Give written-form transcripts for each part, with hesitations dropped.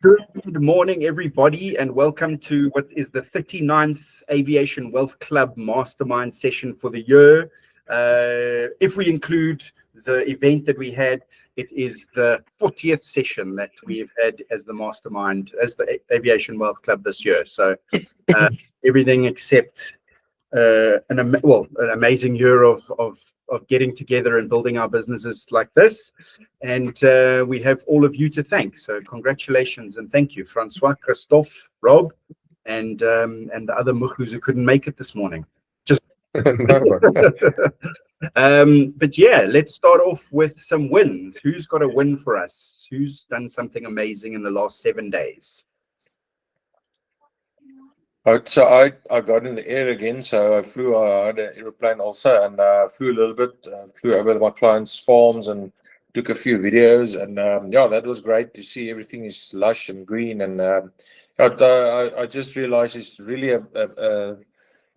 Good morning, everybody, and welcome to what is the 39th Aviation Wealth Club Mastermind session for the year. If we include the event that we had, it is the 40th session that we have had as the Mastermind, as the Aviation Wealth Club this year. So everything except an amazing year of getting together and building our businesses like this, and we have all of you to thank. So congratulations and thank you, Francois, Christophe, Rob, and the other mukhus who couldn't make it this morning. Just but yeah, let's start off with some wins. Who's got a win for us? Who's done something amazing in the last 7 days? So I got in the air again, so I flew. I had an aeroplane also, and flew a little bit. Flew over my clients' farms and took a few videos, and yeah, that was great to see. Everything is lush and green, and I just realized it's really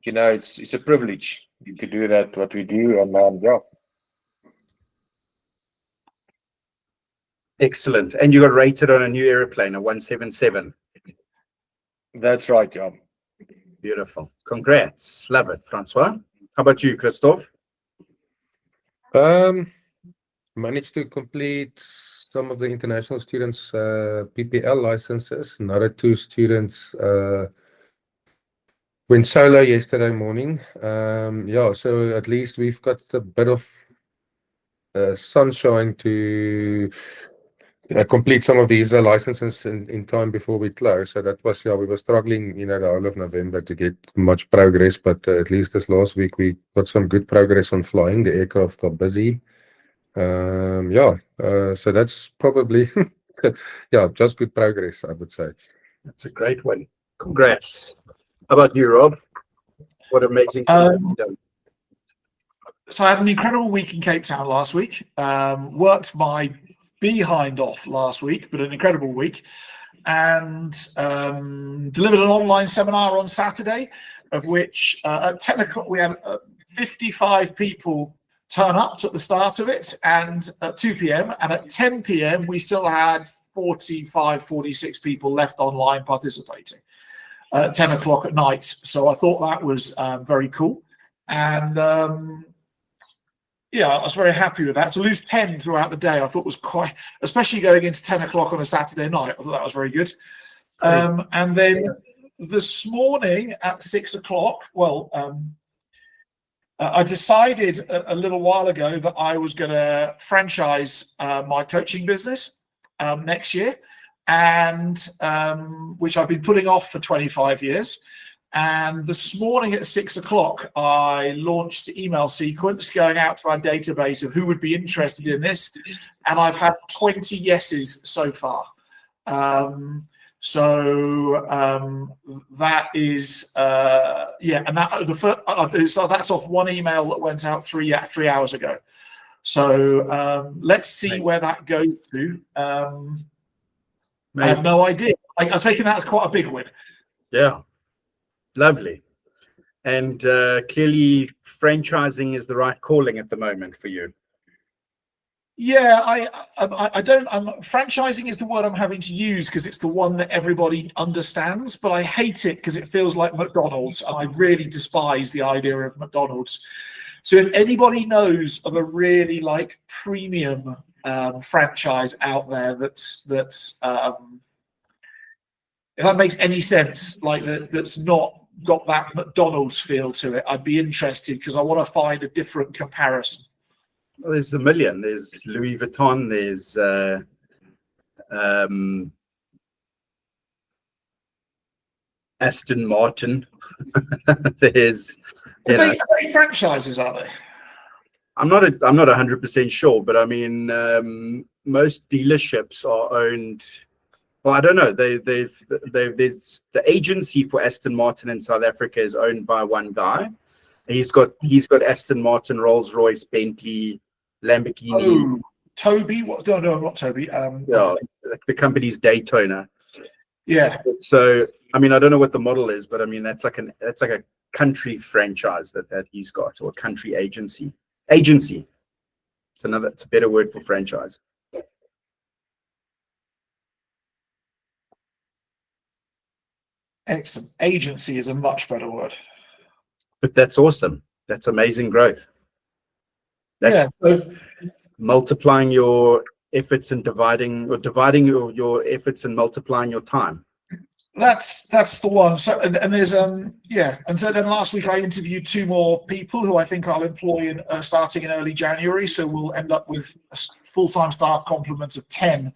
it's a privilege to do that, what we do, and yeah. Excellent. And you got rated on a new aeroplane, a 177. That's right, yeah. Beautiful. Congrats. Love it, Francois. How about you, Christophe? Managed to complete some of the international students' PPL licenses. Another 2 students went solo yesterday morning. Yeah, so at least we've got a bit of sunshine to complete some of these licenses in time before we close. So that was, yeah, we were struggling, the whole of November to get much progress, but at least this last week we got some good progress on flying. The aircraft are busy. Yeah, so that's probably, yeah, just good progress, I would say. That's a great one. Congrats. How about you, Rob? What amazing things have you done? So I had an incredible week in Cape Town last week. Worked my behind off last week, but an incredible week, and delivered an online seminar on Saturday, of which at 10 o'clock we had 55 people turn up at the start of it, and at 2 p.m. and at 10 p.m. we still had 46 people left online participating at 10 o'clock at night. So I thought that was very cool, and yeah, I was very happy with that. To lose 10 throughout the day, I thought was quite, especially going into 10 o'clock on a Saturday night, I thought that was very good. And then this morning at 6 o'clock, I decided a little while ago that I was going to franchise my coaching business next year, and which I've been putting off for 25 years. And this morning at 6 o'clock, I launched the email sequence going out to our database of who would be interested in this. And I've had 20 yeses so far. That is, yeah, and that's off one email that went out three hours ago. So let's see where that goes to. I have no idea. I'm taking that as quite a big win. Yeah. Lovely. And clearly franchising is the right calling at the moment for you. Yeah, I don't, franchising is the word I'm having to use because it's the one that everybody understands, but I hate it because it feels like McDonald's, and I really despise the idea of McDonald's. So if anybody knows of a really like premium franchise out there that's if that makes any sense, like that's not got that McDonald's feel to it, I'd be interested because I want to find a different comparison. Well, there's a million. There's Louis Vuitton. There's Aston Martin. There's are they franchises, are they? I'm not 100% sure, but I mean most dealerships are owned. Well, I don't know. There's the agency for Aston Martin in South Africa is owned by one guy. He's got Aston Martin, Rolls Royce, Bentley, Lamborghini. Oh, Toby? What? No, not Toby. Yeah, the company's Daytona. Yeah. So I mean, I don't know what the model is, but I mean that's like a country franchise that he's got, or a country agency. Agency. It's a better word for franchise. Excellent. Agency is a much better word. But that's awesome. That's amazing growth. That's multiplying your efforts and dividing your efforts and multiplying your time. That's the one. So and there's and so then last week I interviewed 2 more people who I think I'll employ in starting in early January. So we'll end up with a full-time staff complement of 10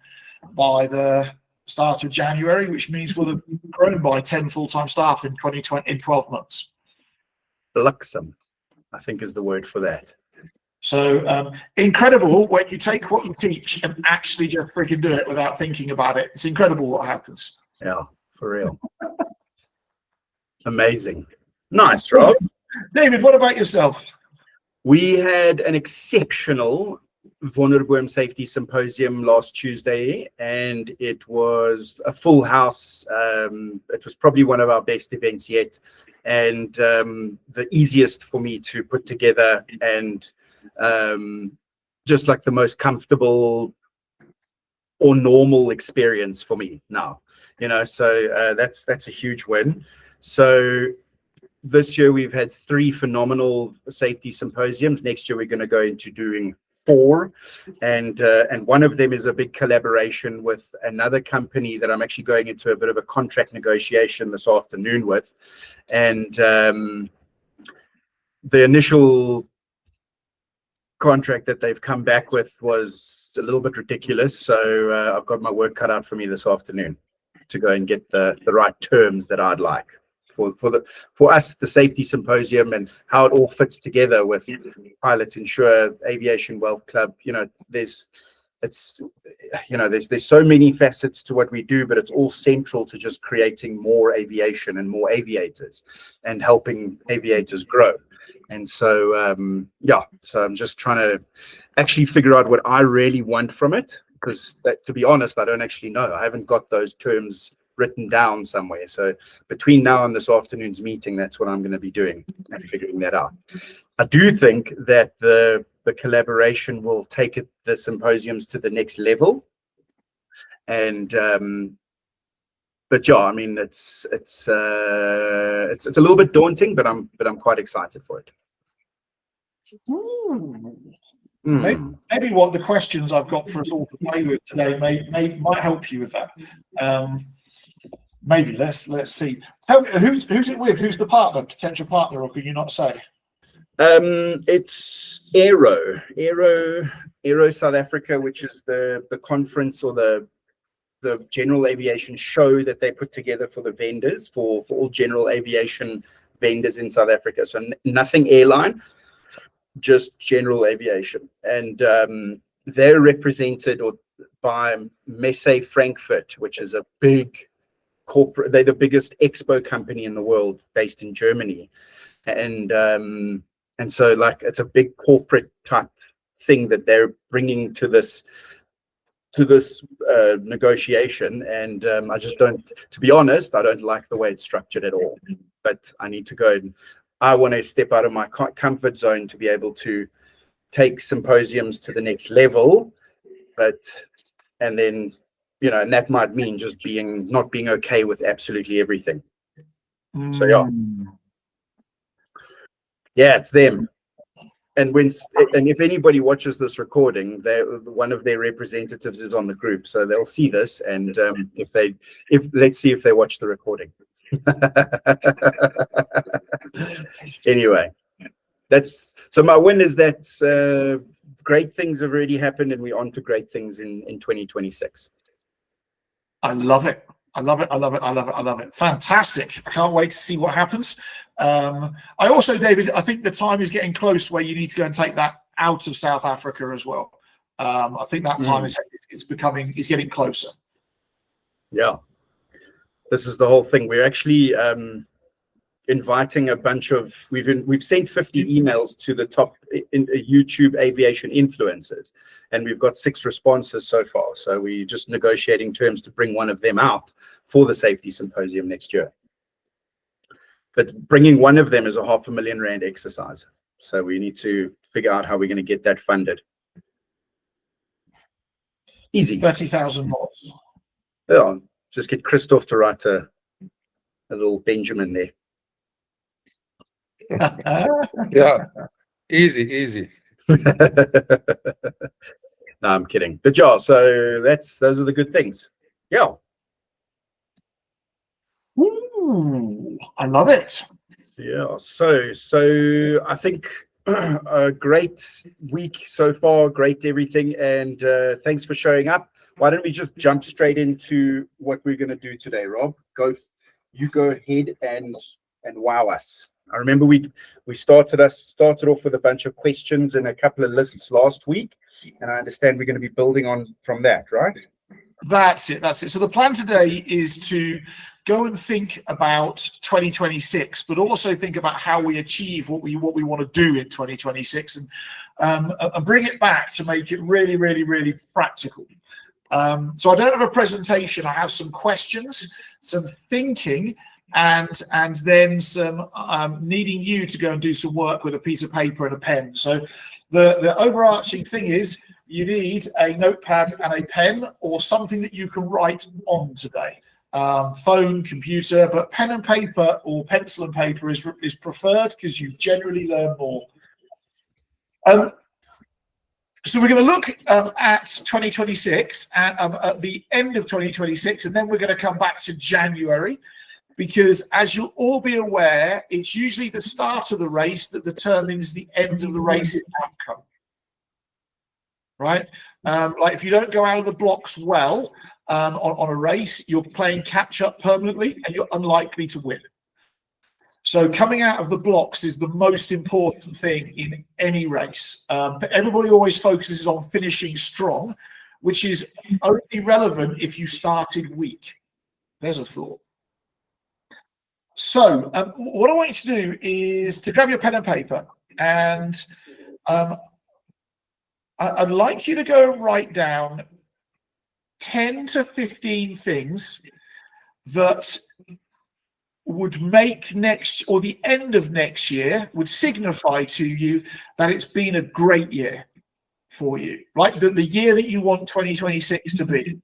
by the start of January, which means we'll have grown by 10 full-time staff in 12 months. Fluxum, I think is the word for that. So incredible when you take what you teach and actually just freaking do it without thinking about it. It's incredible what happens. Yeah, for real. Amazing. Nice, Rob. David, what about yourself? We had an exceptional Wonderboom Safety Symposium last Tuesday, and it was a full house. It was probably one of our best events yet, and the easiest for me to put together, and just like the most comfortable or normal experience for me now. So that's a huge win. So this year we've had 3 phenomenal safety symposiums. Next year we're going to go into doing 4, and one of them is a big collaboration with another company that I'm actually going into a bit of a contract negotiation this afternoon with, and the initial contract that they've come back with was a little bit ridiculous, so I've got my work cut out for me this afternoon to go and get the right terms that I'd like for us, the safety symposium, and how it all fits together with Pilot Insure, Aviation Wealth Club. There's so many facets to what we do, but it's all central to just creating more aviation and more aviators and helping aviators grow. And so so I'm just trying to actually figure out what I really want from it, because to be honest, I don't actually know. I haven't got those terms written down somewhere. So between now and this afternoon's meeting, that's what I'm going to be doing and figuring that out. I do think that the collaboration will take the symposiums to the next level. And but yeah, I mean, it's a little bit daunting, but I'm quite excited for it. Maybe what the questions I've got for us all to play with today might help you with that. Maybe let's see. Tell me, who's it with? Who's the partner, potential partner, or can you not say? It's Aero South Africa, which is the conference or the general aviation show that they put together for the vendors, for all general aviation vendors in South Africa. So nothing airline, just general aviation. And they're represented by Messe Frankfurt, which is a big corporate. They're the biggest expo company in the world, based in Germany. And so like it's a big corporate type thing that they're bringing to this negotiation, and I just don't, to be honest, I don't like the way it's structured at all. But I need to go, and I want to step out of my comfort zone to be able to take symposiums to the next level. And then, and that might mean just not being okay with absolutely everything. So yeah, it's them. And if anybody watches this recording, one of their representatives is on the group, so they'll see this. And let's see if they watch the recording. Anyway, so my win is that great things have already happened, and we're on to great things in 2026. I love it. I love it. I love it. I love it. I love it. Fantastic. I can't wait to see what happens. I also, David, I think the time is getting close where you need to go and take that out of South Africa as well. I think that time is getting closer. Yeah. This is the whole thing. We're actually inviting a bunch of, we've sent 50 emails to the top YouTube aviation influencers, and we've got 6 responses so far. So we're just negotiating terms to bring one of them out for the safety symposium next year. But bringing one of them is a R500,000 rand exercise. So we need to figure out how we're going to get that funded. Easy. 30,000 more. Yeah, just get Christoph to write a little Benjamin there. Yeah, easy. No, I'm kidding. But yeah, so those are the good things. Yeah. Ooh, I love it. Yeah. So I think a great week so far, great everything, and thanks for showing up. Why don't we just jump straight into what we're going to do today, Rob? You go ahead and wow us. I remember we started off with a bunch of questions and a couple of lists last week, and I understand we're going to be building on from that, right? That's it. So the plan today is to go and think about 2026, but also think about how we achieve what we want to do in 2026, and bring it back to make it really, really, really practical. So I don't have a presentation. I have some questions, some thinking, and then some needing you to go and do some work with a piece of paper and a pen. So the overarching thing is you need a notepad and a pen, or something that you can write on today. Phone, computer, but pen and paper or pencil and paper is preferred, because you generally learn more. So we're going to look at 2026 at the end of 2026, and then we're going to come back to January, because as you'll all be aware, it's usually the start of the race that determines the end of the race's outcome. Right? Like if you don't go out of the blocks well on a race, you're playing catch up permanently, and you're unlikely to win. So coming out of the blocks is the most important thing in any race. But everybody always focuses on finishing strong, which is only relevant if you started weak. There's a thought. So what I want you to do is to grab your pen and paper, and I'd like you to go and write down 10 to 15 things that would make next, or the end of next year, would signify to you that it's been a great year for you, right? The year that you want 2026 to be.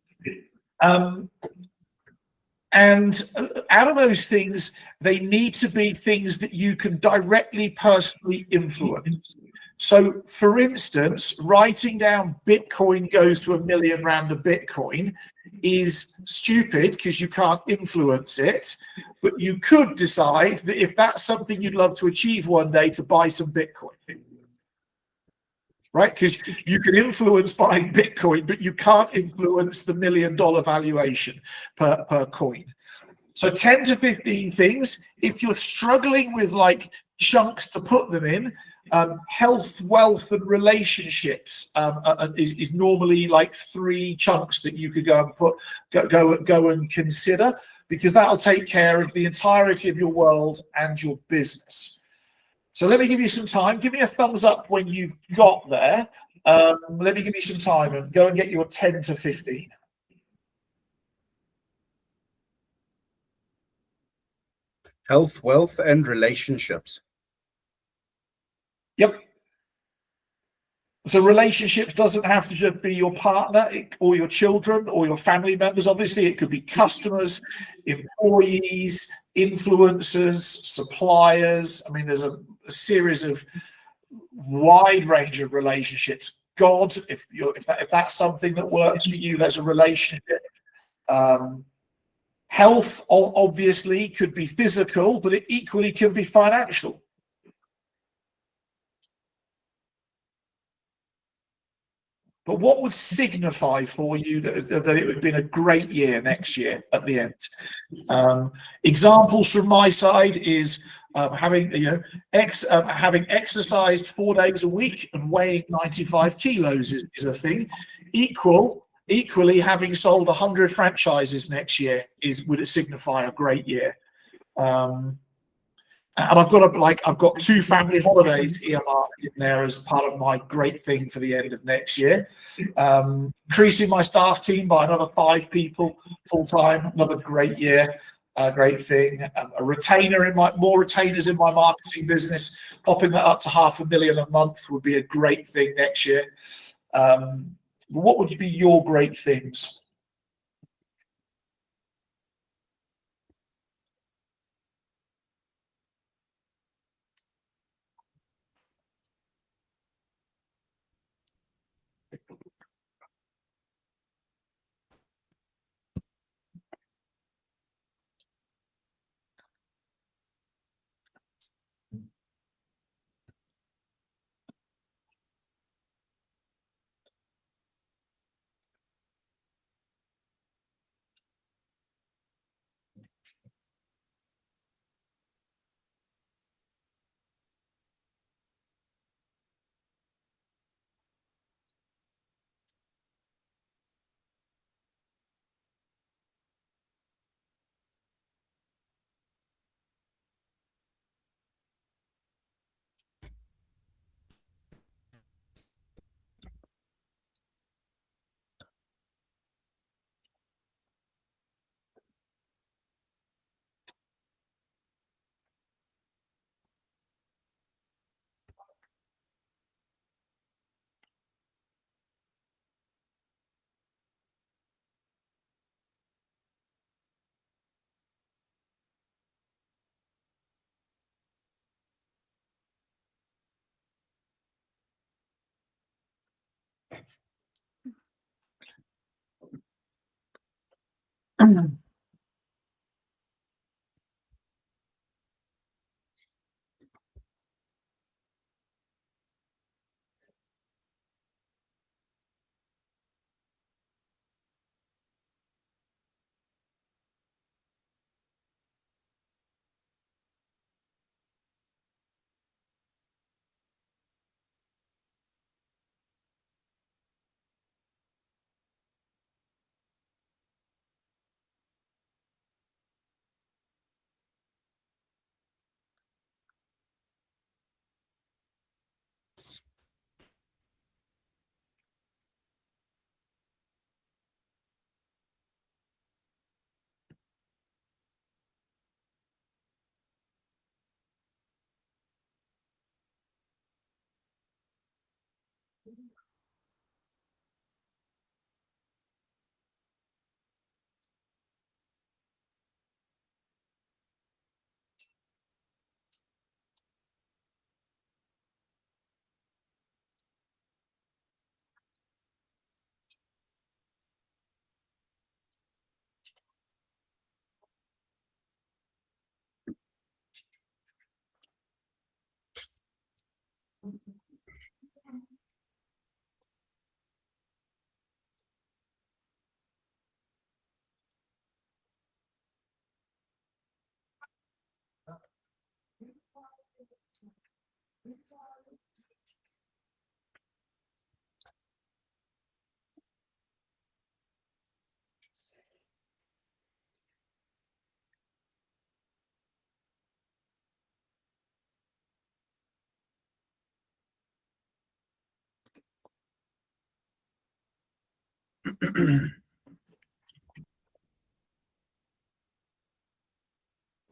And out of those things, they need to be things that you can directly, personally influence. So, for instance, writing down Bitcoin goes to R1 million a Bitcoin is stupid, because you can't influence it. But you could decide that if that's something you'd love to achieve one day, to buy some Bitcoin. Right? Because you can influence buying Bitcoin, but you can't influence the $1 million valuation per coin. So 10 to 15 things. If you're struggling with like chunks to put them in, health, wealth, and relationships is normally like 3 chunks that you could go and go and consider, because that'll take care of the entirety of your world and your business. So let me give you some time. Give me a thumbs up when you've got there. Let me give you some time, and go and get your 10 to 15. Health, wealth, and relationships. Yep. So relationships doesn't have to just be your partner or your children or your family members. Obviously, it could be customers, employees, influencers, suppliers. I mean, there's a series of wide range of relationships. God, if that's something that works for you, there's a relationship. Health obviously could be physical, but it equally can be financial. But what would signify for you that it would have been a great year next year at the end? Examples from my side is having exercised 4 days a week and weighing 95 kilos is a thing. Equally, having sold 100 franchises next year would it signify a great year. And I've got 2 family holidays earmarked in there as part of my great thing for the end of next year. Increasing my staff team by another 5 people full time, another great year, great thing. More retainers in my marketing business, popping that up to $500,000 a month would be a great thing next year. What would be your great things?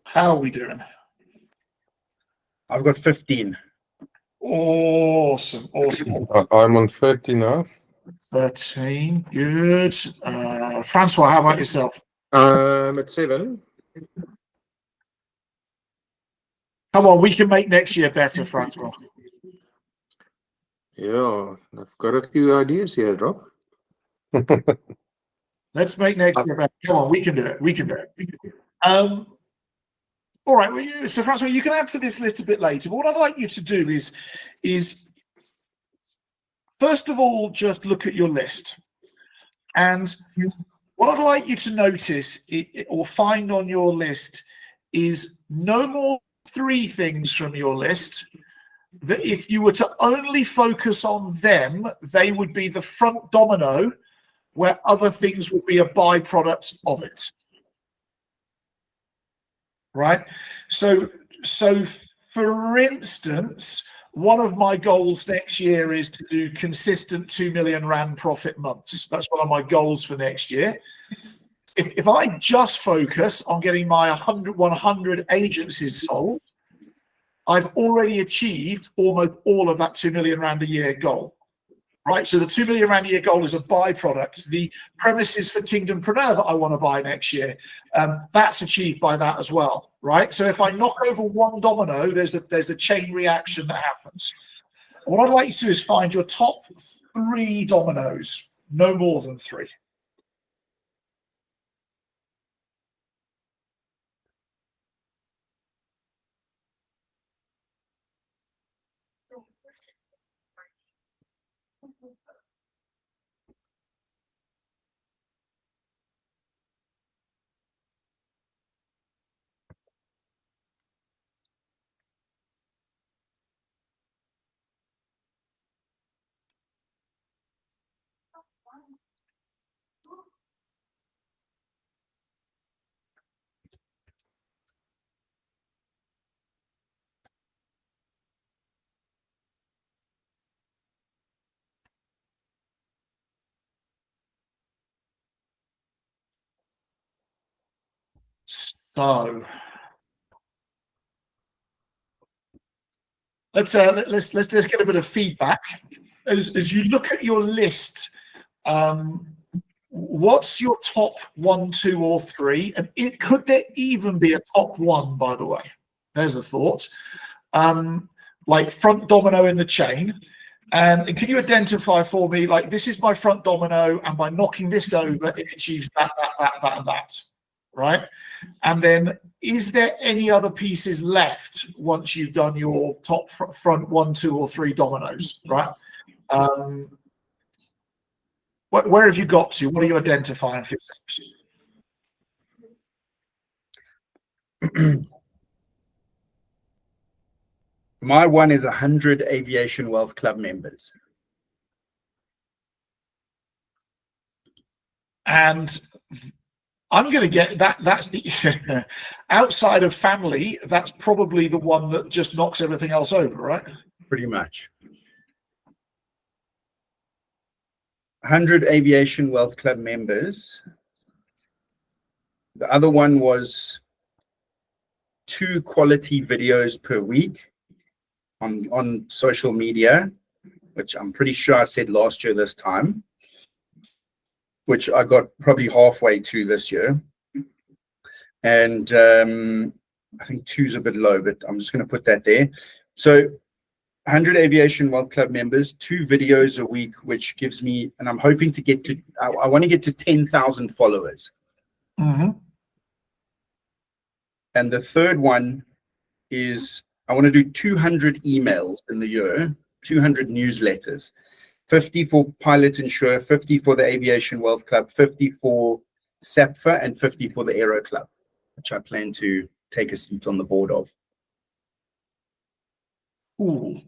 How are we doing? I've got 15. Awesome, awesome. I'm on 30 now. 13, good. Francois, how about yourself? At 7. Come on, we can make next year better, Francois. Yeah, I've got a few ideas here, Rob. Let's make next year better. Come on, we can do it. We can do it. All right. So, Francois, you can add to this list a bit later. But what I'd like you to do is first of all, just look at your list. And what I'd like you to notice or find on your list is no more 3 things from your list that if you were to only focus on them, they would be the front domino where other things would be a byproduct of it. Right? So for instance, one of my goals next year is to do consistent 2 million Rand profit months. That's one of my goals for next year. If I just focus on getting my 100 agencies sold, I've already achieved almost all of that 2 million Rand a year goal. Right, so the 2 million Rand a year goal is a byproduct. The premises for Kingdompreneur that I want to buy next year, that's achieved by that as well. Right, so if I knock over one domino, there's the chain reaction that happens. What I'd like you to do is find your top 3 dominoes, no more than 3. So let's get a bit of feedback as you look at your list. What's your top 1, 2, or 3? And could there even be a top 1? By the way, there's a thought. Like front domino in the chain. And can you identify for me, like, this is my front domino, and by knocking this over, it achieves that, and that, right? And then, is there any other pieces left once you've done your top front 1, 2, or 3 dominoes, right? Where have you got to? What are you identifying for yourselves? My one is 100 Aviation Wealth Club members. And I'm going to get that. That's the outside of family. That's probably the one that just knocks everything else over, right? Pretty much. 100 Aviation Wealth Club members. The other one was 2 quality videos per week on social media, which I'm pretty sure I said last year this time, which I got probably halfway to this year. And I think 2's a bit low, but I'm just going to put that there. So 100 Aviation Wealth Club members, 2 videos a week, which gives me, and I'm hoping to get to, I want to get to 10,000 followers. Mm-hmm. And the third one is I want to do 200 emails in the year, 200 newsletters, 50 for Pilot Insure, 50 for the Aviation Wealth Club, 50 for SAPFA, and 50 for the Aero Club, which I plan to take a seat on the board of. Ooh.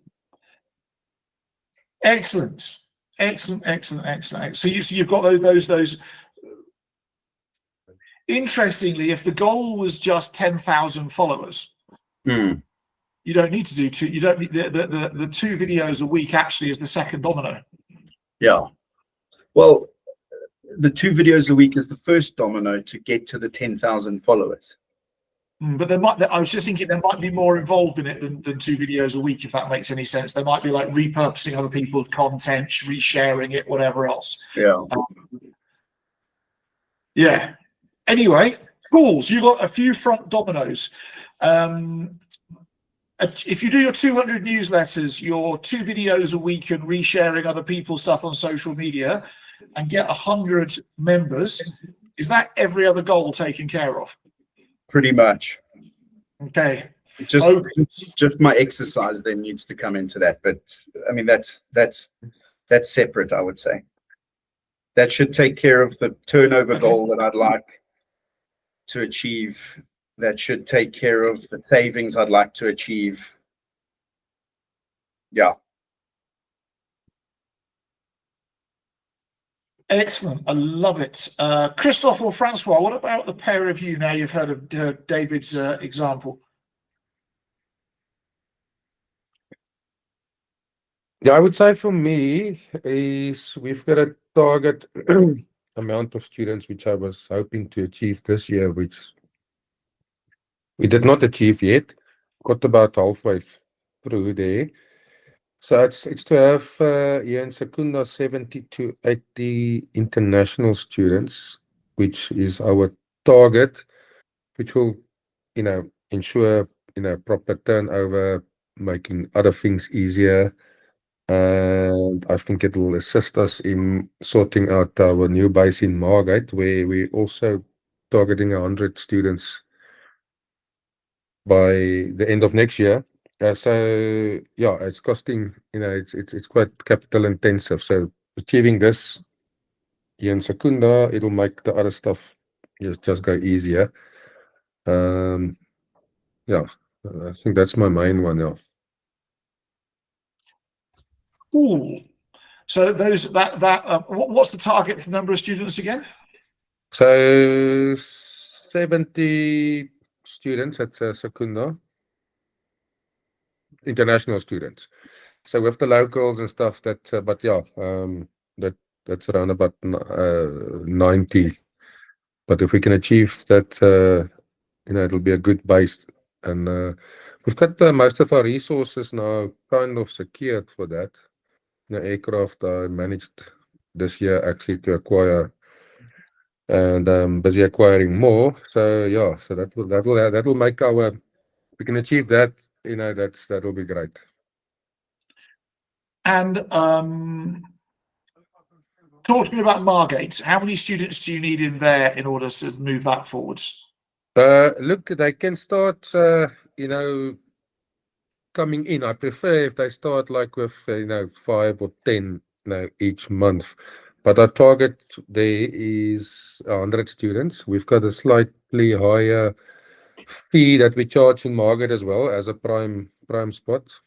Excellent. So you've got those. Interestingly, if the goal was just 10,000 followers, you don't need to do 2. You don't need the 2 videos a week. Actually, is the second domino. Yeah. Well, the 2 videos a week is the first domino to get to the 10,000 followers. But I was just thinking there might be more involved in it than 2 videos a week, if that makes any sense. There might be like repurposing other people's content, resharing it, whatever else. Yeah. Yeah. Anyway, cool. So you got a few front dominoes. If you do your 200 newsletters, your 2 videos a week, and resharing other people's stuff on social media, and get 100 members, is that every other goal taken care of? Pretty much. Okay. Just my exercise then needs to come into that, but I mean that's separate, I would say. That should take care of the turnover goal that I'd like to achieve. That should take care of the savings I'd like to achieve. Yeah. Excellent. I love it. Christophe or Francois, what about the pair of you now you've heard of David's example? Yeah, I would say for me is we've got a target amount of students which I was hoping to achieve this year, which we did not achieve yet. Got about halfway through there. So it's to have here in Secunda 70 to 80 international students, which is our target, which will, ensure, proper turnover, making other things easier. And I think it will assist us in sorting out our new base in Margate, where we're also targeting 100 students by the end of next year. So yeah, it's costing, it's quite capital intensive. So achieving this here in Secunda, it'll make the other stuff just go easier. Yeah, I think that's my main one now. Ooh. So what's the target for the number of students again? So 70 students at Secunda, international students. So with the locals and stuff, but yeah, that's around about 90. But if we can achieve that, it'll be a good base. And we've got most of our resources now kind of secured for that. Aircraft I managed this year actually to acquire, and busy acquiring more. So yeah, so that will make we can achieve that. That'll be great. And talking about Margate, how many students do you need in there in order to move that forwards? Look, they can start, coming in. I prefer if they start like with, 5 or 10, each month. But our target there is 100 students. We've got a slightly higher fee that we charge in Margate as well as a prime spot.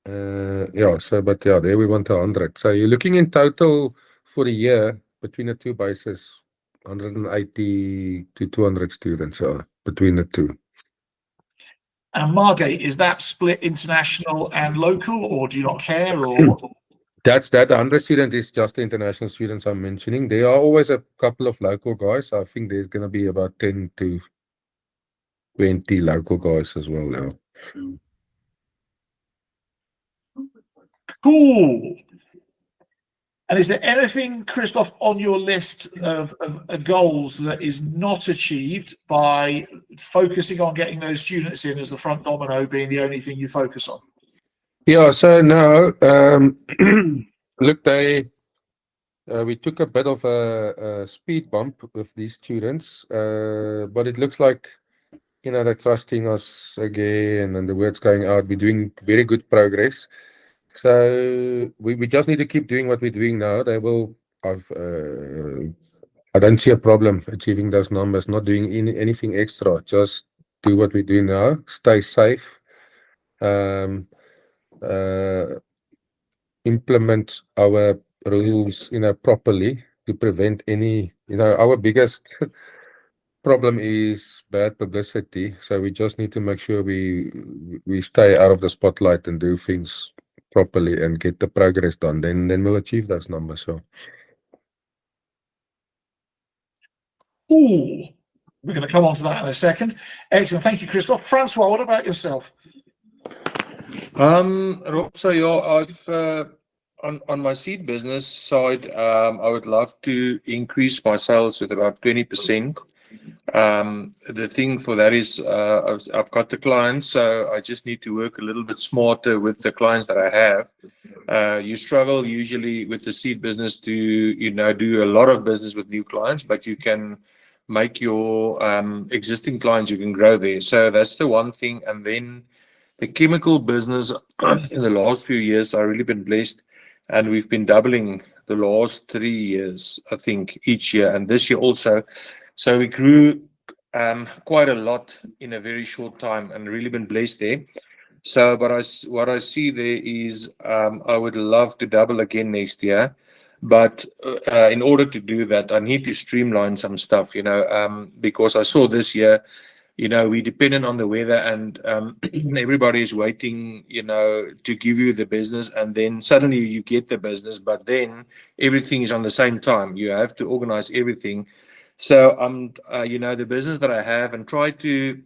There we want 100. So you're looking in total for the year between the two bases, 180 to 200 students between the two. And Margate, is that split international and local, or do you not care? Or That 100 students is just the international students I'm mentioning. There are always a couple of local guys. I think there's going to be about 10 to 20 local guys as well now. cool. And is there anything, Christoph, on your list of goals that is not achieved by focusing on getting those students in as the front domino being the only thing you focus on? Yeah, so now, look, we took a bit of a speed bump with these students, but it looks like, they're trusting us again and the word's going out. We're doing very good progress. So we just need to keep doing what we're doing now. They will, I don't see a problem achieving those numbers, not doing anything extra. Just do what we do now, stay safe, implement our rules, properly to prevent any, our biggest problem is bad publicity. So we just need to make sure we stay out of the spotlight and do things properly and get the progress done. Then we'll achieve those numbers. So. Ooh, we're going to come on to that in a second. Excellent. Thank you, Christoph. Francois, what about yourself? Rob, so yeah, I've on my seed business side, I would love to increase my sales with about 20%. The thing for that is I've got the clients, so I just need to work a little bit smarter with the clients that I have. You struggle usually with the seed business to do a lot of business with new clients, but you can make your existing clients, you can grow there. So that's the one thing. And then the chemical business in the last few years, I've really been blessed, and we've been doubling the last 3 years, I think, each year, and this year also. So we grew quite a lot in a very short time, and really been blessed there. So, but what I see there is I would love to double again next year, but in order to do that, I need to streamline some stuff, because I saw this year, we dependent on the weather, and everybody is waiting, to give you the business, and then suddenly you get the business, but then everything is on the same time. You have to organize everything. So the business that I have, and try to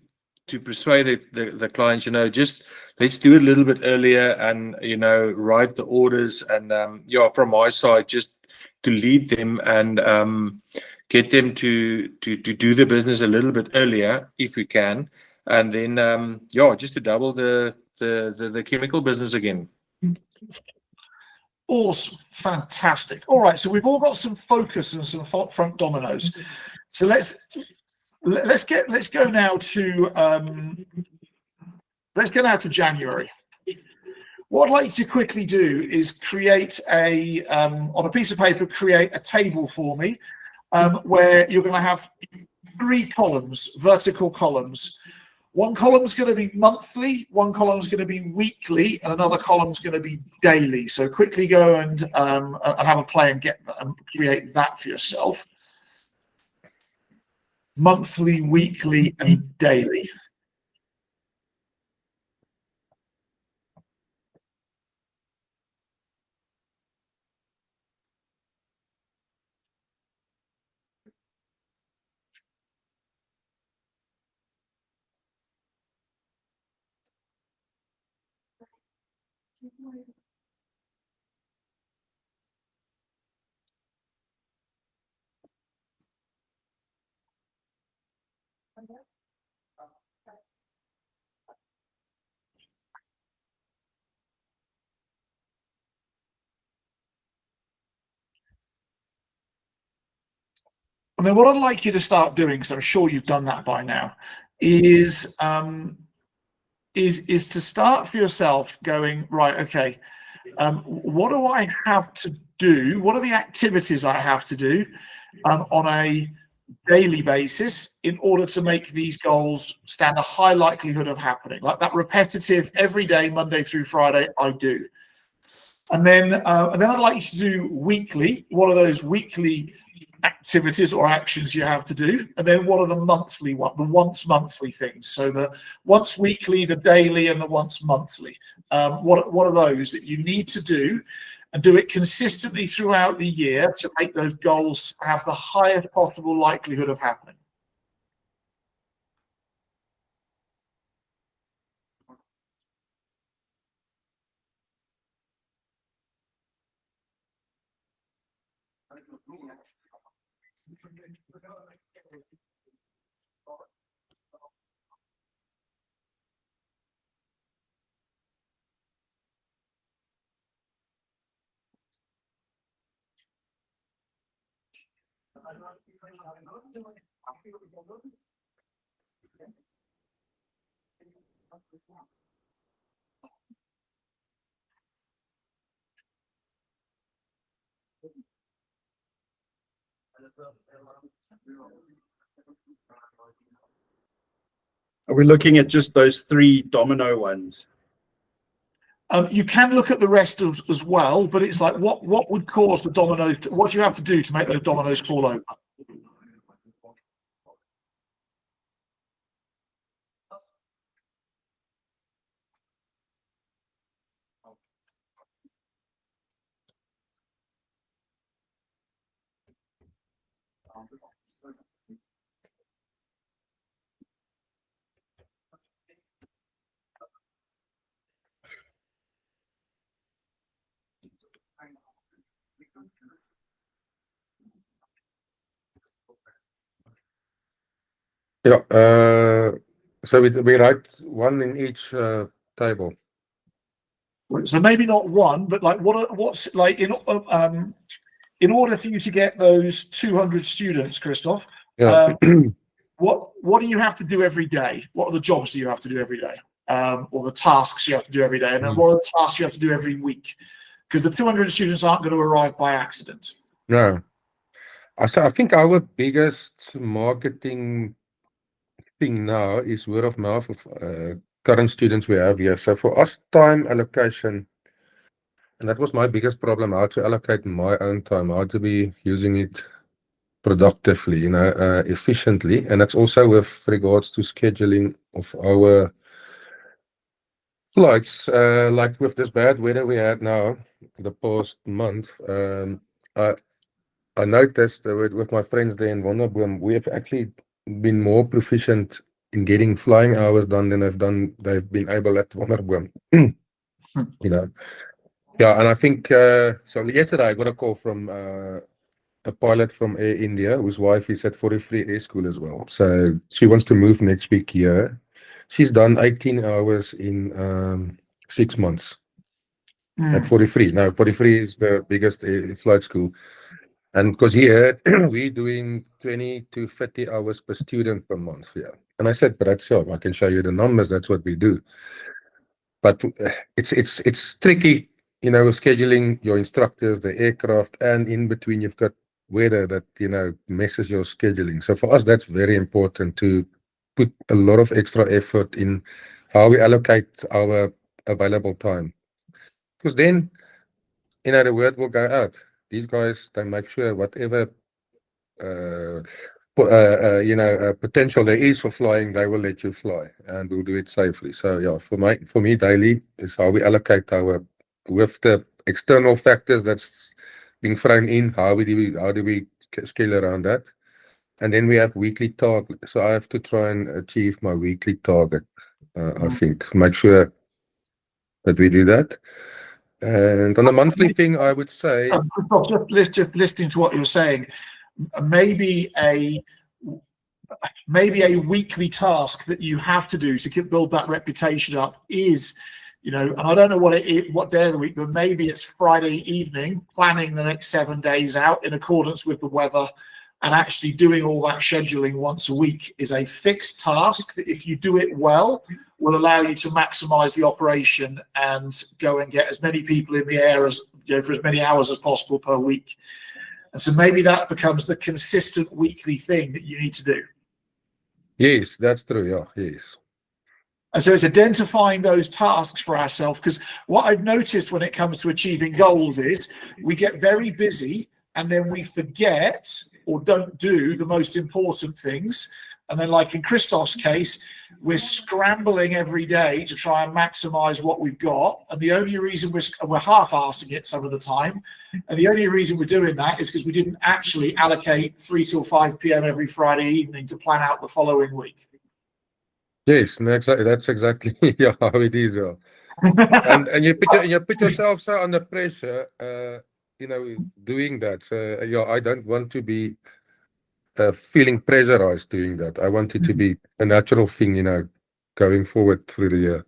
persuade the clients, just let's do it a little bit earlier, and write the orders, and from my side, just to lead them and get them to do the business a little bit earlier if we can, and then just to double the chemical business again. Awesome, fantastic. All right, so we've all got some focus and some front dominoes. So let's go now to January. What I'd like to quickly do is create on a piece of paper, create a table for me, where you're going to have 3 columns, vertical columns. One column is going to be monthly, one column is going to be weekly, and another column is going to be daily. So quickly go and have a play and create that for yourself. Monthly, weekly, and daily. And then what I'd like you to start doing, because I'm sure you've done that by now, is to start for yourself going, right, okay, what do I have to do? What are the activities I have to do on a daily basis in order to make these goals stand a high likelihood of happening? Like that repetitive, every day, Monday through Friday, I do. And then I'd like you to do weekly. What are those weekly activities or actions you have to do? And then what are the monthly the once monthly things? So the once weekly, the daily, and the once monthly. What are those that you need to do, and do it consistently throughout the year to make those goals have the highest possible likelihood of happening? Are we looking at just those 3 domino ones? You can look at the rest as well, but it's like what would cause the dominoes what do you have to do to make those dominoes fall over? Yeah, so we write one in each table. So maybe not one, but like what's like in order for you to get those 200 students, Christoph, Yeah. what do you have to do every day? What are the jobs that you have to do every day, or the tasks you have to do every day, and then what are the tasks you have to do every week? Because the 200 students aren't going to arrive by accident. No, I think our biggest marketing thing now is word of mouth of current students we have here. So for us, time allocation, and that was my biggest problem, how to allocate my own time, how to be using it productively, efficiently. And that's also with regards to scheduling of our flights. Like with this bad weather we had now, the past month, I noticed with my friends there in Wonderboom, we have actually been more proficient in getting flying hours done than they've been able at Wonderboom. Yeah, and I think so. Yesterday I got a call from a pilot from Air India whose wife is at 43 Air School as well. So she wants to move next week here. She's done 18 hours in 6 months at 43. Now 43 is the biggest flight school. And because here we're doing 20 to 30 hours per student per month. Yeah. And I said, but that's sure, I can show you the numbers. That's what we do. But it's tricky, scheduling your instructors, the aircraft, and in between you've got weather that, messes your scheduling. So for us, that's very important to put a lot of extra effort in how we allocate our available time. Because then, the word will go out. These guys, they make sure whatever potential there is for flying, they will let you fly and we'll do it safely. So yeah, for me daily is how we allocate our, with the external factors that's being thrown in, how do we scale around that. And then we have weekly target. So I have to try and achieve my weekly target. I think make sure that we do that. And on a monthly thing, I would say, just listening to what you're saying, maybe a weekly task that you have to do to build that reputation up is, and I don't know what day of the week, but maybe it's Friday evening, planning the next 7 days out in accordance with the weather, And actually doing all that scheduling once a week is a fixed task that, if you do it well, will allow you to maximize the operation and go and get as many people in the air as, for as many hours as possible per week. And so maybe that becomes the consistent weekly thing that you need to do. Yes, that's true. Yeah, yes. And so it's identifying those tasks for ourselves, because what I've noticed when it comes to achieving goals is we get very busy and then we forget or don't do the most important things. And then, like in Christoph's case, we're scrambling every day to try and maximize what we've got. And the only reason we're half-arsing it some of the time, and the only reason we're doing that is because we didn't actually allocate 3 till 5 p.m. every Friday evening to plan out the following week. Yes, that's exactly yeah, how it is. And you put yourself so under pressure, doing that. So I don't want to be feeling pressurized doing that. I want it to be a natural thing, going forward through the year.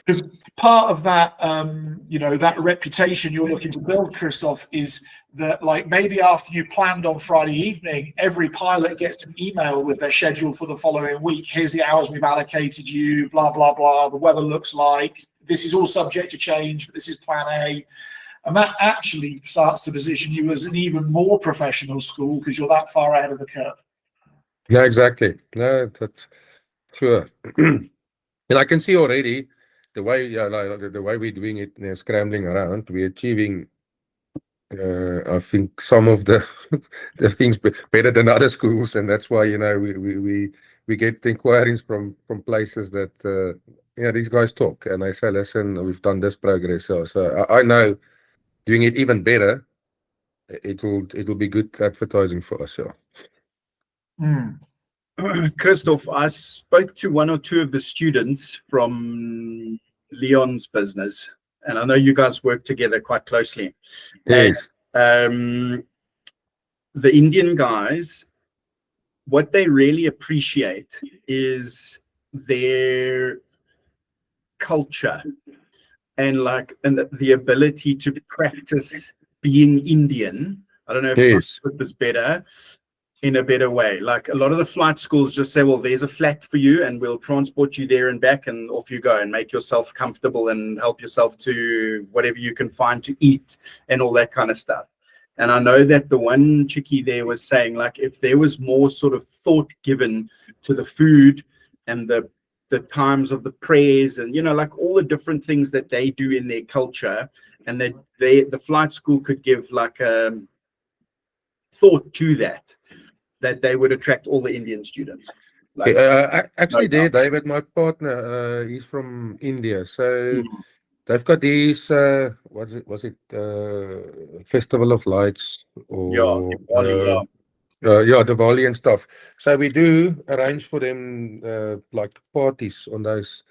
Because part of that, that reputation you're looking to build, Christoph, is that, like, maybe after you've planned on Friday evening, every pilot gets an email with their schedule for the following week. Here's the hours we've allocated you, blah, blah, blah. The weather looks like. This is all subject to change, but this is plan A. And that actually starts to position you as an even more professional school because you're that far ahead of the curve. No, exactly. No, that's sure. And I can see already the way, the way we're doing it, scrambling around, we're achieving, I think, some of the the things better than other schools, and that's why we get inquiries from places that these guys talk, and I say, listen, we've done this progress, so I know doing it even better, it'll be good advertising for us. Christoph, I spoke to 1 or 2 of the students from Leon's business, and I know you guys work together quite closely. Yes. And the Indian guys, what they really appreciate is their culture and the ability to practice being Indian. I don't know if Yes. I put this better, in a better way. Like, a lot of the flight schools just say, well, there's a flat for you and we'll transport you there and back, and off you go, and make yourself comfortable and help yourself to whatever you can find to eat and all that kind of stuff. And I know that the one chickie there was saying, like, if there was more sort of thought given to the food and the times of the prayers and, like, all the different things that they do in their culture, and that the flight school could give like thought to that they would attract all the Indian students. Like, Actually, no doubt. David, my partner, he's from India, so they've got these was it Festival of Lights, or Diwali, yeah. Diwali and stuff. So we do arrange for them like parties on those.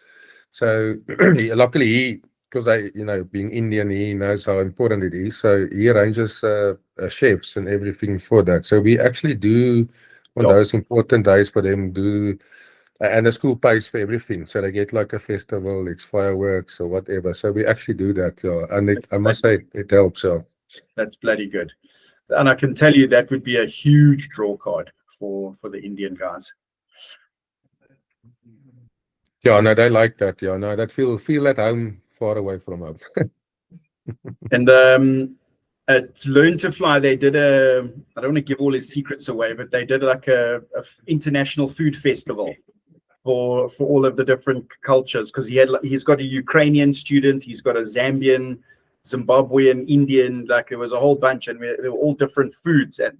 So luckily because being Indian, he knows how important it is. So he arranges chefs and everything for that. So we actually do on those important days for them and the school pays for everything. So they get like a festival, it's fireworks or whatever. So we actually do that. And I must say it helps. That's bloody good. And I can tell you that would be a huge draw card for the Indian guys. Yeah, no, they like that. Yeah, no, that feel at home, far away from home. And at Learn to Fly, they did I don't want to give all his secrets away, but they did like a international food festival for all of the different cultures, because he's got a Ukrainian student, he's got a Zambian, Zimbabwean, Indian, like there was a whole bunch, and there were all different foods at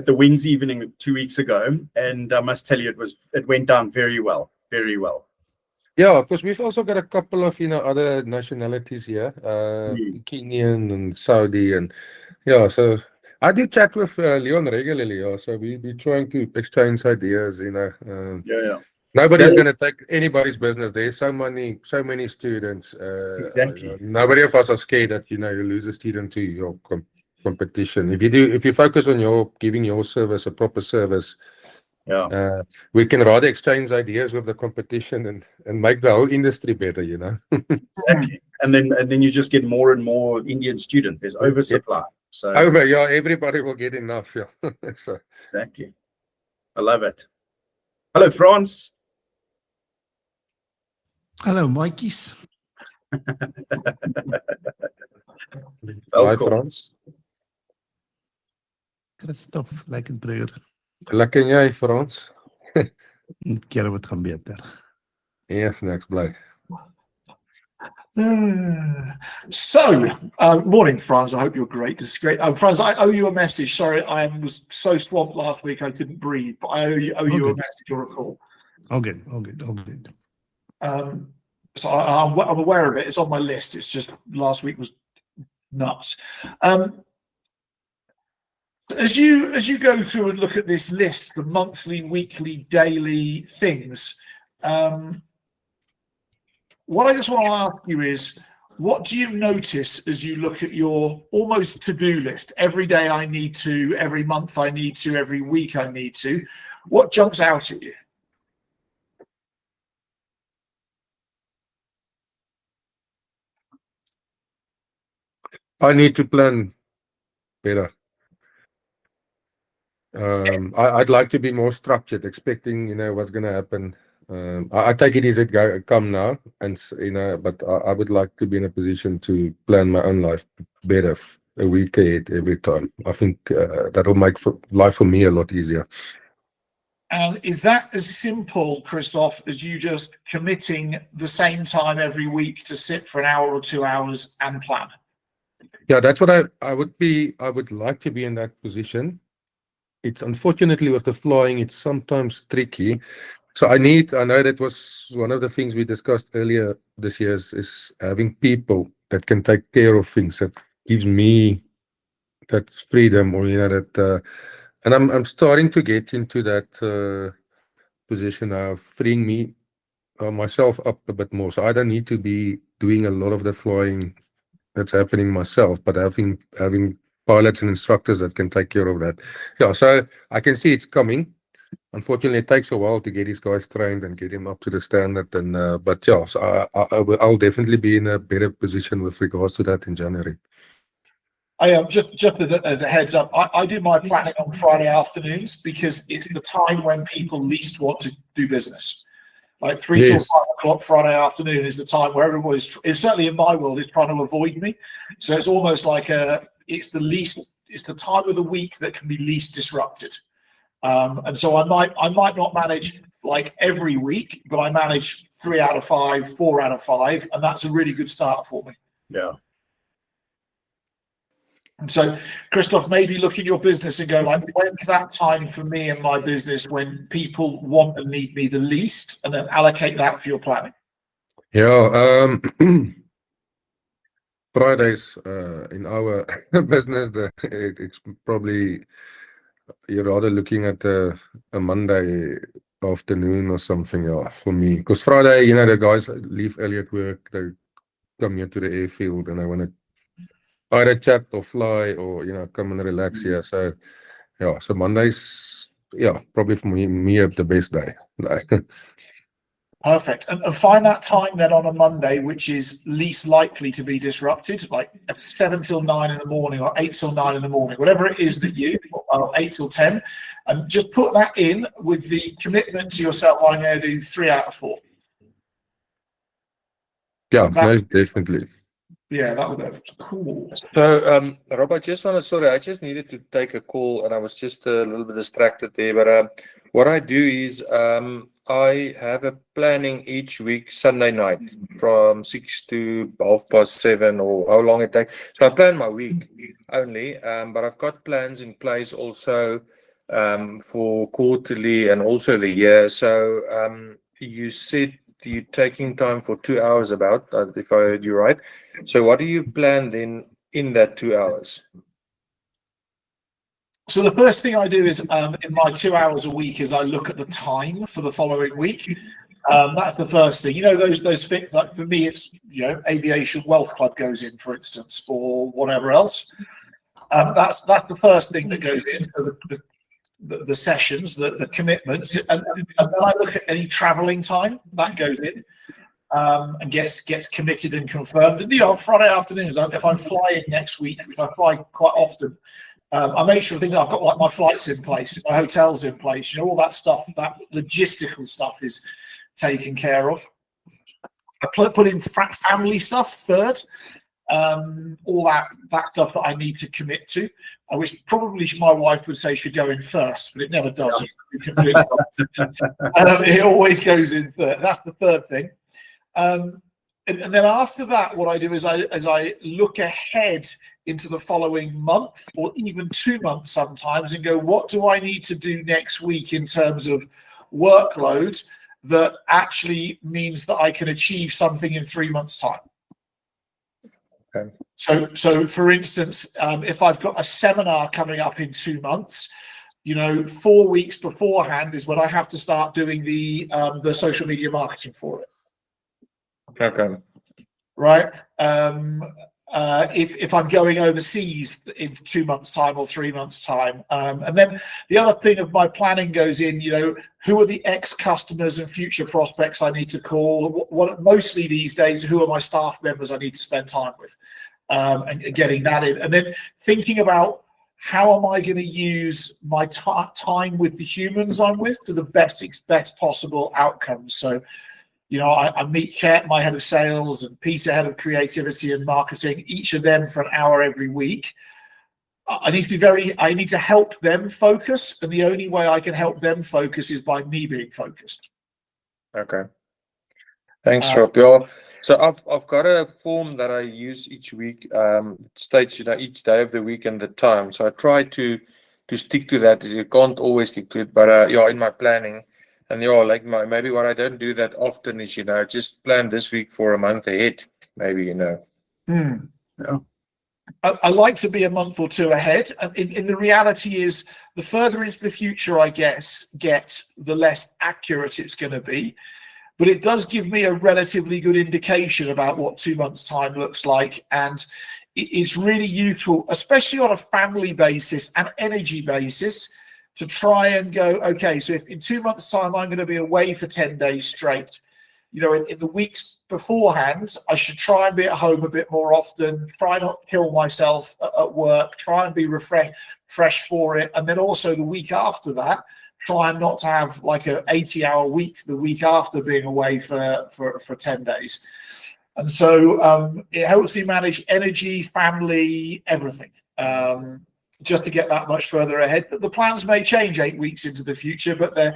the Wings evening 2 weeks ago, and I must tell you, it went down very well, very well. Yeah, because we've also got a couple of other nationalities here, Kenyan and Saudi, and so I do chat with Leon regularly. So we're trying to exchange ideas. Nobody's going to take anybody's business. There's so many students. Exactly. Nobody of us are scared that you lose a student to your competition. If you focus on giving your service a proper service, we can rather exchange ideas with the competition and make the whole industry better. Exactly. And then you just get more and more Indian students. There's oversupply. So Yeah, everybody will get enough. Yeah. So, exactly. I love it. Hello, France. Hello, Mikeys. hi, Welkom. Frans. Christoph, lekker broer. Lekker en jy, Frans? Een keer wat gaan beter. Yes, niks bly. Morning, Franz. I hope you're great. This is great. Franz, I owe you a message. Sorry, I was so swamped last week I couldn't breathe, but I owe you a message or a call. All good, all good, all good. So I'm aware of it. It's on my list. It's just last week was nuts. As you go through and look at this list, the monthly, weekly, daily things, what I just want to ask you is, what do you notice as you look at your almost to-do list? Every day I need to, every month I need to, every week I need to. What jumps out at you? I need to plan better. I'd like to be more structured, expecting, what's going to happen. I take it as it come now, and but I would like to be in a position to plan my own life better, a week ahead every time. I think that'll make life for me a lot easier. And is that as simple, Christoph, as you just committing the same time every week to sit for an hour or 2 hours and plan? Yeah, that's what I would like to be in that position. It's unfortunately with the flying, it's sometimes tricky. So I know that was one of the things we discussed earlier this year is having people that can take care of things, that gives me that freedom, or that and I'm starting to get into that position of freeing me myself up a bit more. So I don't need to be doing a lot of the flying that's happening myself, but having pilots and instructors that can take care of that. Yeah, so I can see it's coming. Unfortunately, it takes a while to get these guys trained and get them up to the standard. And but yeah, so I'll definitely be in a better position with regards to that in January. I am just as a heads up. I do my planning on Friday afternoons because it's the time when people least want to do business. Like 3 till 5 o'clock Friday afternoon is the time where everybody's, certainly in my world, is trying to avoid me. So it's almost like it's the time of the week that can be least disrupted. And so I might not manage like every week, but I manage 3 out of 5, 4 out of 5, and that's a really good start for me. Yeah. And so, Christoph, maybe look at your business and go like, when's that time for me and my business when people want and need me the least, and then allocate that for your planning. Yeah, Fridays in our business, it's probably you're rather looking at a Monday afternoon or something, yeah, for me. Because Friday, the guys leave early at work, they come here to the airfield and they want to either chat or fly or, come and relax here. So, yeah, so Mondays, yeah, probably for me the best day. Perfect. And find that time then on a Monday, which is least likely to be disrupted, like 7 till 9 in the morning or 8 till 9 in the morning, whatever it is that you, 8 till 10, and just put that in with the commitment to yourself. I'm going to do 3 out of 4. Yeah, most definitely. Yeah, that was cool. So, Rob, I just needed to take a call and I was just a little bit distracted there. But what I do is I have a planning each week, Sunday night from 6 to 7:30 or how long it takes. So I plan my week only, but I've got plans in place also for quarterly and also the year. So you said you're taking time for 2 hours about, if I heard you right. So what do you plan then in that 2 hours? So the first thing I do is in my 2 hours a week is I look at the time for the following week. That's the first thing. Those things, like for me, it's Aviation Wealth Club goes in, for instance, or whatever else. That's the first thing that goes in. So the sessions, the commitments, and then I look at any traveling time that goes in. and gets committed and confirmed. And on Friday afternoons, if I'm flying next week, which I fly quite often, I make sure I've got like my flights in place, my hotels in place, all that stuff, that logistical stuff is taken care of. I put in family stuff third, all that stuff that I need to commit to, which probably my wife would say should go in first, but it never does. It always goes in third. That's the third thing. And then after that, what I do is I look ahead into the following month or even 2 months sometimes and go, what do I need to do next week in terms of workload that actually means that I can achieve something in 3 months' time? Okay. So for instance, if I've got a seminar coming up in 2 months, 4 weeks beforehand is when I have to start doing the social media marketing for it. Okay. Right. If I'm going overseas in 2 months' time or 3 months' time, and then the other thing of my planning goes in, who are the ex-customers and future prospects I need to call? What mostly these days, who are my staff members I need to spend time with, and getting that in, and then thinking about how am I going to use my time with the humans I'm with to the best possible outcomes. So, I meet Kat, my head of sales, and Peter, head of creativity and marketing, each of them for an hour every week. I need to help them focus, and the only way I can help them focus is by me being focused. Okay. Thanks, Rob. Yeah. So I've got a form that I use each week. It states, each day of the week and the time. So I try to stick to that. You can't always stick to it, but in my planning. And like maybe what I don't do that often is, just plan this week for a month ahead, maybe, Yeah. I like to be a month or two ahead. And the reality is, the further into the future I get, the less accurate it's going to be. But it does give me a relatively good indication about what 2 months' time looks like. And it's really useful, especially on a family basis and energy basis, to try and go, okay, so if in 2 months' time I'm going to be away for 10 days straight, in the weeks beforehand, I should try and be at home a bit more often, try not to kill myself at work, try and be fresh for it. And then also the week after that, try and not to have like an 80-hour week the week after being away for 10 days. And so it helps me manage energy, family, everything. Just to get that much further ahead. The plans may change 8 weeks into the future, but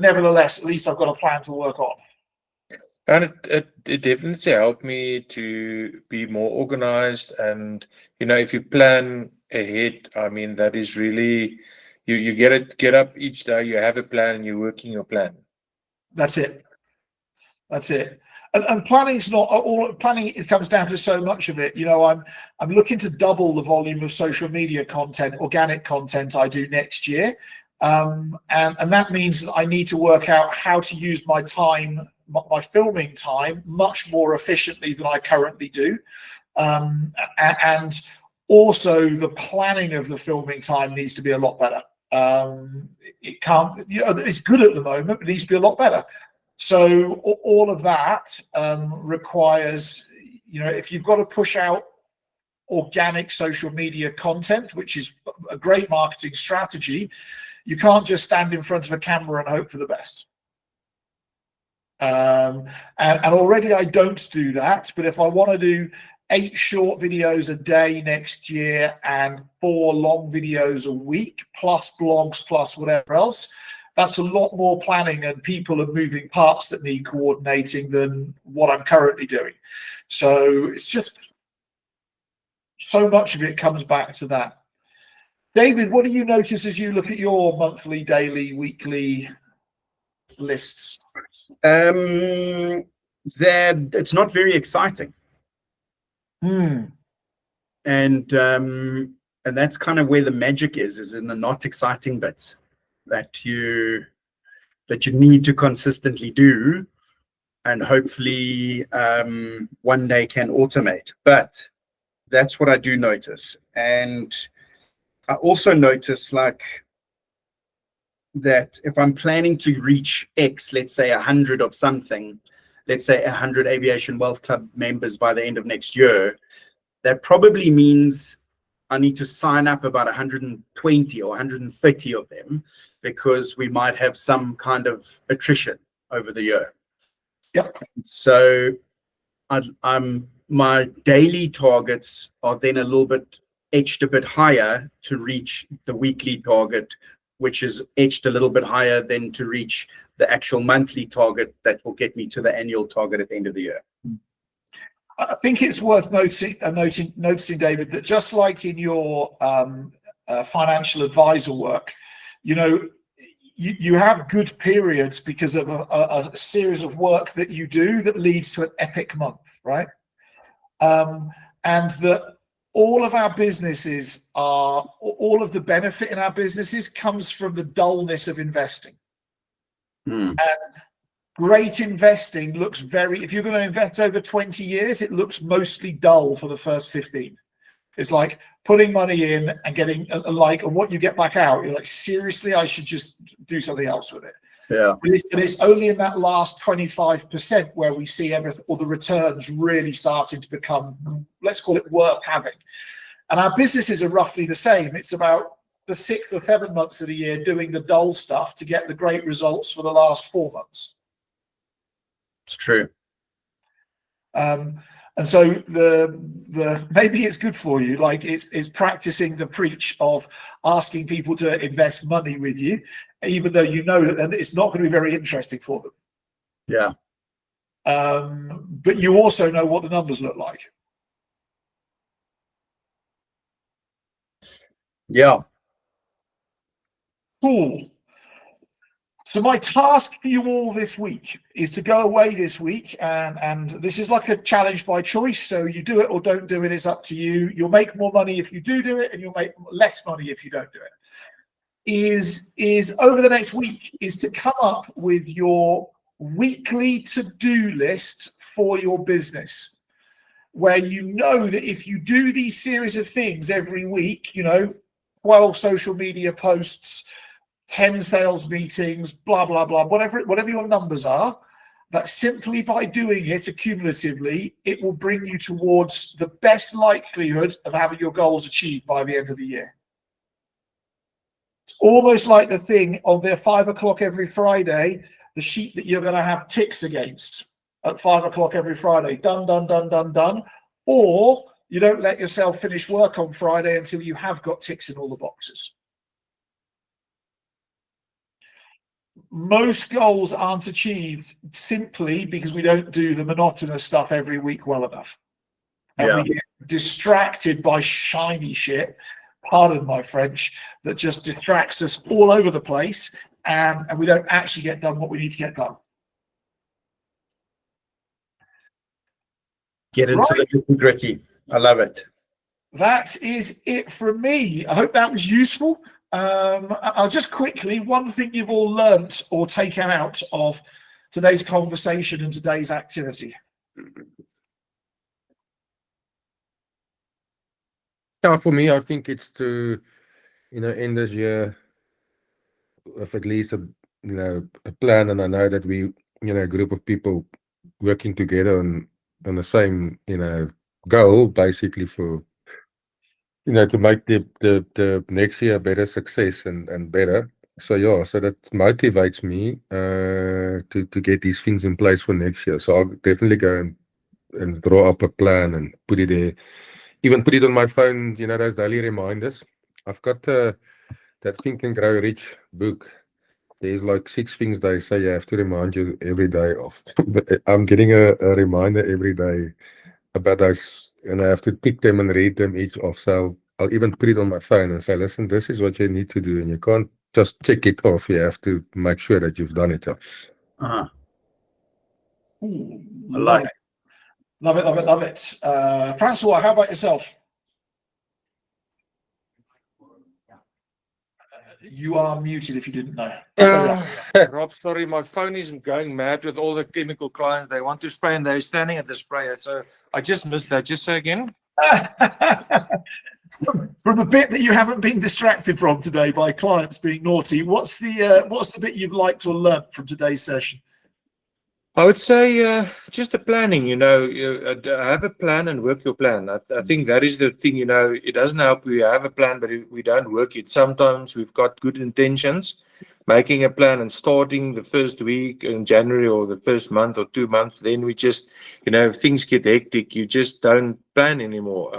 nevertheless, at least I've got a plan to work on. And it definitely helped me to be more organized. And, if you plan ahead, that is really, you get up each day, you have a plan and you're working your plan. That's it. And planning is not all. Planning, it comes down to so much of it. I'm looking to double the volume of social media content, organic content I do next year, and that means that I need to work out how to use my time, my filming time, much more efficiently than I currently do, and also the planning of the filming time needs to be a lot better. It can't. It's good at the moment, but it needs to be a lot better. So all of that requires, if you've got to push out organic social media content, which is a great marketing strategy, you can't just stand in front of a camera and hope for the best. And already I don't do that, but if I want to do 8 short videos a day next year and 4 long videos a week, plus blogs, plus whatever else, that's a lot more planning and people and moving parts that need coordinating than what I'm currently doing. So it's just so much of it comes back to that. David, what do you notice as you look at your monthly, daily, weekly lists? That it's not very exciting. And that's kind of where the magic is in the not exciting bits that you need to consistently do and hopefully one day can automate. But that's what I do notice. And I also notice like that if I'm planning to reach X, let's say 100 of something, let's say 100 Aviation Wealth Club members by the end of next year, that probably means I need to sign up about 120 or 130 of them, because we might have some kind of attrition over the year. Yep. So my daily targets are then a little bit edged a bit higher to reach the weekly target, which is edged a little bit higher than to reach the actual monthly target that will get me to the annual target at the end of the year. I think it's worth noticing, David, that just like in your financial advisor work, you know, you have good periods because of a series of work that you do that leads to an epic month, right? And that all of our businesses are, all of the benefit in our businesses comes from the dullness of investing. And great investing looks very, if you're going to invest over 20 years, it looks mostly dull for the first 15. It's like putting money in and getting and what you get back out. You're like, seriously, I should just do something else with it. Yeah. And it's only in that last 25% where we see everything, or the returns really starting to become, let's call it, worth having. And our businesses are roughly the same. It's about the 6 or 7 months of the year doing the dull stuff to get the great results for the last 4 months. It's true. And so the maybe it's good for you, like it's practicing the preach of asking people to invest money with you, even though you know that then it's not going to be very interesting for them. Yeah. But you also know what the numbers look like. Yeah. Cool. So my task for you all this week is to go away this week, and this is like a challenge by choice. So you do it or don't do it, it's up to you. You'll make more money if you do it, and you'll make less money if you don't do it. Is over the next week is to come up with your weekly to-do list for your business, where you know that if you do these series of things every week, you know, 12 social media posts, 10 sales meetings, blah, blah, blah, whatever your numbers are, that simply by doing it accumulatively, it will bring you towards the best likelihood of having your goals achieved by the end of the year. It's almost like the thing on their 5 o'clock every Friday, the sheet that you're going to have ticks against at 5 o'clock every Friday. Done, done, done, done, done. Or you don't let yourself finish work on Friday until you have got ticks in all the boxes. Most goals aren't achieved simply because we don't do the monotonous stuff every week well enough. And we get distracted by shiny shit, pardon my French, that just distracts us all over the place, and we don't actually get done what we need to get done. Get into the nitty-gritty. I love it. That is it from me. I hope that was useful. I'll just quickly, one thing you've all learnt or taken out of today's conversation and today's activity. Yeah, for me, I think it's to, you know, end this year with at least a plan, and I know that we, a group of people working together on the same, goal, basically, for to make the next year a better success and better. So yeah, so that motivates me to get these things in place for next year. So I'll definitely go and draw up a plan and put it there. Even put it on my phone, those daily reminders. I've got that Think and Grow Rich book. There's like 6 things they say you have to remind you every day of. But I'm getting a reminder every day about those, and I have to pick them and read them each off. So I'll even put it on my phone and say, listen, this is what you need to do, and you can't just check it off. You have to make sure that you've done it. Uh-huh. Love it. Love it, love it, love it. Francois, how about yourself? You are muted if you didn't know. Rob, sorry, my phone is going mad with all the chemical clients. They want to spray and they're standing at the sprayer. So I just missed that. Just say again. From the bit that you haven't been distracted from today by clients being naughty, what's the bit you've liked or learnt from today's session? I would say just the planning, have a plan and work your plan. I think that is the thing, it doesn't help we have a plan, but we don't work it. Sometimes we've got good intentions, making a plan and starting the first week in January or the first month or 2 months, then we just, if things get hectic, you just don't plan anymore.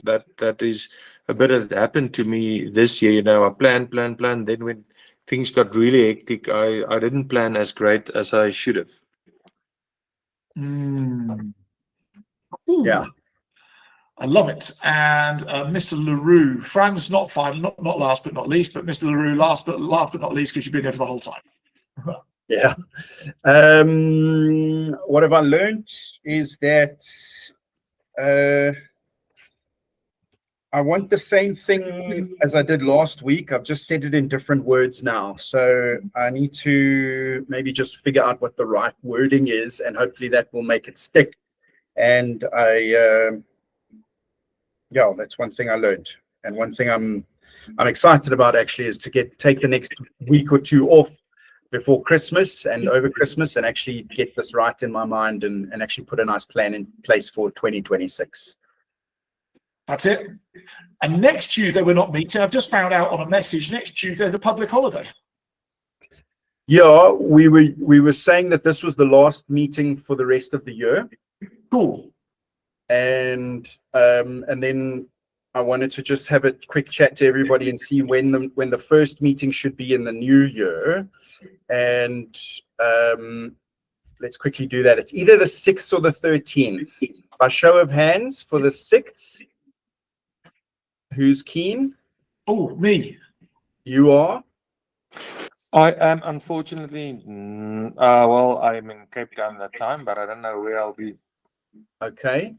That is a bit that happened to me this year, I plan. Then when things got really hectic, I didn't plan as great as I should have. Yeah. I love it. And Mr. LaRue, Fran's not final, not last but not least, but Mr. LaRue, last but not least, because you've been here for the whole time. Yeah. What have I learned is that I want the same thing as I did last week. I've just said it in different words now. So I need to maybe just figure out what the right wording is, and hopefully that will make it stick. And yeah, that's one thing I learned. And one thing I'm excited about actually is to take the next week or two off before Christmas and over Christmas and actually get this right in my mind and actually put a nice plan in place for 2026. That's it. And next Tuesday we're not meeting. I've just found out on a message. Next Tuesday is a public holiday. Yeah, we were saying that this was the last meeting for the rest of the year. Cool. And then I wanted to just have a quick chat to everybody and see when the first meeting should be in the new year. And let's quickly do that. It's either the 6th or the 13th. By show of hands for the 6th. Who's keen? Oh, me. You are? I am unfortunately, well, I'm in Cape Town that time, but I don't know where I'll be. Okay.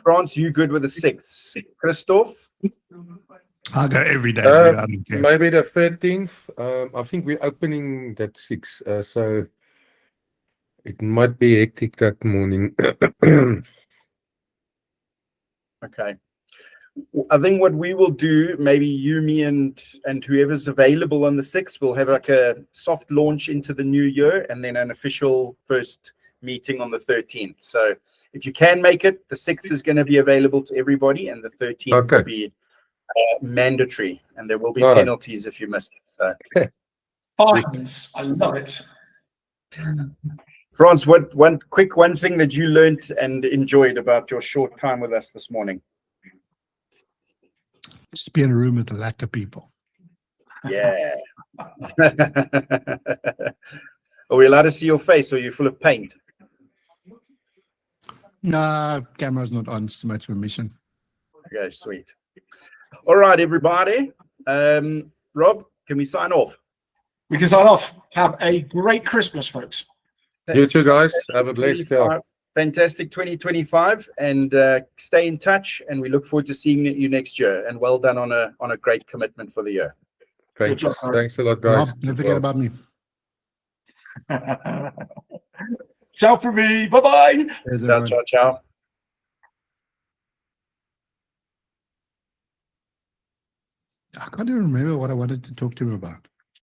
France, you good with the 6th? Christoph? I'll go every day. I don't care. Maybe the 13th. I think we're opening that 6, so it might be hectic that morning. Okay. I think what we will do, maybe you, me, and whoever's available on the 6th, we'll have like a soft launch into the new year and then an official first meeting on the 13th. So if you can make it, the 6th is going to be available to everybody and the 13th will be mandatory, and there will be penalties if you miss it. So. Fines. I love it. Franz, one thing that you learned and enjoyed about your short time with us this morning? Just be in a room with a lack of people. Yeah. Are we allowed to see your face, or are you full of paint? No, camera's not on. It's too much of a mission. Okay, sweet. All right, everybody. Rob, can we sign off? We can sign off. Have a great Christmas, folks. You too, guys. Have a blessed day. Fantastic 2025, and stay in touch, and we look forward to seeing you next year, and well done on a great commitment for the year. Thanks a lot, guys. Don't forget about me. Ciao for me. Bye-bye. Ciao. I can't even remember what I wanted to talk to him about.